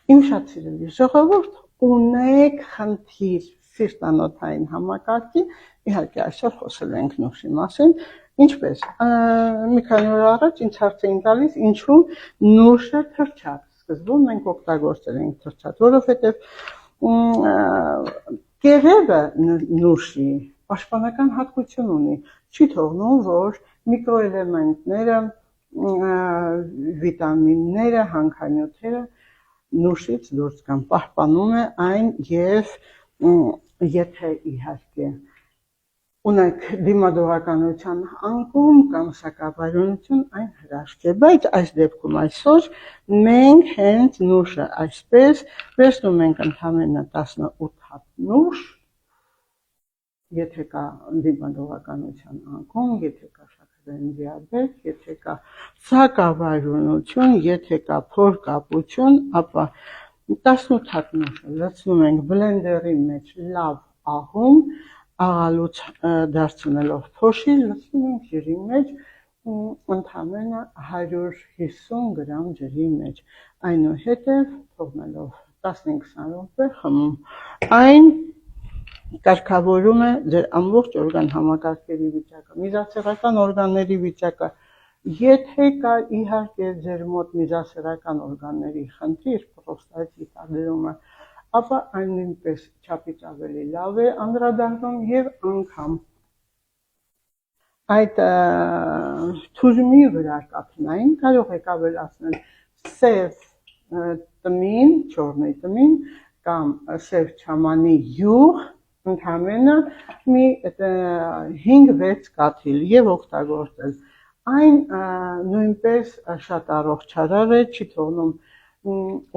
Իմ շատ սիրելի ժողովուրդ, ունեք խնդիր սիրտանոթային համակարգի, իհարկե այսօր խոսել ենք նուշի մասին, ինչպես, մի քանի օր առաջ ինձ հարց էին տալիս, ինչու նուշը թռչած, սկզբում մենք օգտագործել ենք թռչած, որովհետև կեղևը նուշի պաշտպանական հատկություն ունի, չի թողնում, որ միկրոէլեմենտները, վիտամինները, հանքանյութերը նուշից դուրս գան, պահպանում է այն եւ եթե իհարկե ունեք դիմադրողականության անկում կամ սակավարյունություն, այն հրաշք է, բայց այս դեպքում այսօր մենք հենց նուշը այսպես վերցնում ենք ընդամենը 18 հատ նուշ, եթե կա դիմադրողականության անկում, եթե կա շաքարային դիաբետ, եթե կա սակավարյունություն, եթե կա փորկապություն, ապա 18 հատ նուշը լցնում ենք բլենդերի մեջ լավ աղում, աղալուց դարձնելով փոշի, լցնում ենք ջրի մեջ ընդամենը 150 գրամ ջրի մեջ, այնուհետև թողնելով 15-20 րոպե խմում, այն կարգավորում է ձեր ամբողջ օրգան համակարգերի վիճակը, միզասեռական օրգանների վիճակը, եթե կա իհարկե ձեր մոտ միզասեռական օրգանների խնդիր, պրոստատի տարբերումը, ապա այն նույնպես չափից ավելի լավ է անդրադառնում եւ անգամ այդ թուրմի վրա կաթնային կարող եք ավելացնել սև տմին, չորնի տմին կամ սև չամանի յուղ, ընդամենը մի 5-6 կաթիլ եւ օգտագործել։ Այն նույնպես շատ առողջարար է, չի թողնում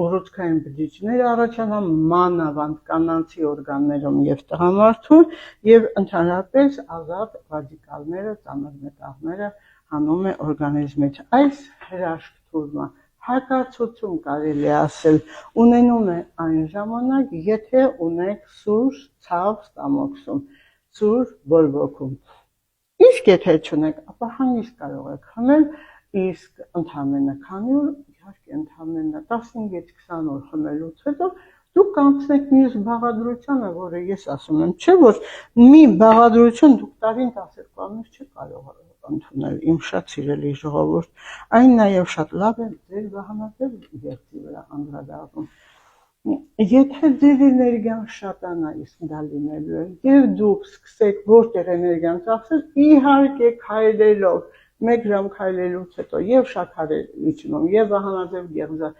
ուռուցքային բջիջներ առաջանան, մանավանդ կանանցի օրգաններում եւ տղամարդու եւ ընդհանրապես ազատ ռադիկալները, ծանր մետաղները հանում է օրգանիզմից։ Այս հրաշք թուրմը հակացություն կարելի է ասել ունենում է այն ժամանակ, եթե ունեք սուր ցավ ստամոքսում, սուր բորբոքում։ Իսկ եթե չունեք, ապա հանգիստ կարող եք խմել, իսկ ընդամենը քանի օր, իհարկե ընդամենը 15-ից 20 օր խմելուց հետո դուք կանցնեք մյուս բաղադրությանը, որը ես ասում եմ, չէ՞ որ մի բաղադրություն դուք տարին 12 ամիս չկարող ընդունել, իմ շատ սիրելի ժողովուրդ, այն նաև շատ լավ է ձեր վահանատեր երթի վրա անդրադառնում։ Եթե ձեր էներգիան շատանա, իսկ դա լինելու է, եւ դուք սկսեք որտեղ էներգիան ծախսել, իհարկե քայլելով, 1 ժամ քայլելուց հետո եւ շաքար է իջնում, եւ վահանաձև գեղձը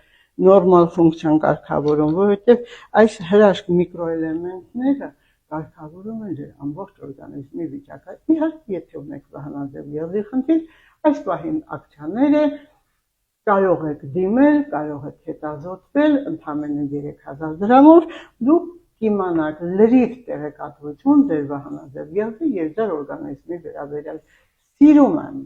նորմալ ֆունկցիան կարգավորում, որովհետեւ այս հրաշք միկրոէլեմենտները կարգավորում են ձեր ամբողջ օրգանիզմի վիճակը։ Իհարկե, եթե ունեք վահանաձև գեղձի խնդիր, այս պահին ակցիաներ է, կարող եք դիմել, կարող եք հետազոտվել, ընդամենը 3000 դրամով դուք կիմանաք լրիվ տեղեկատվություն ձեր վահանաձև գեղձի եւ ձեր օրգանիզմի վերաբերյալ։ Սիրում եմ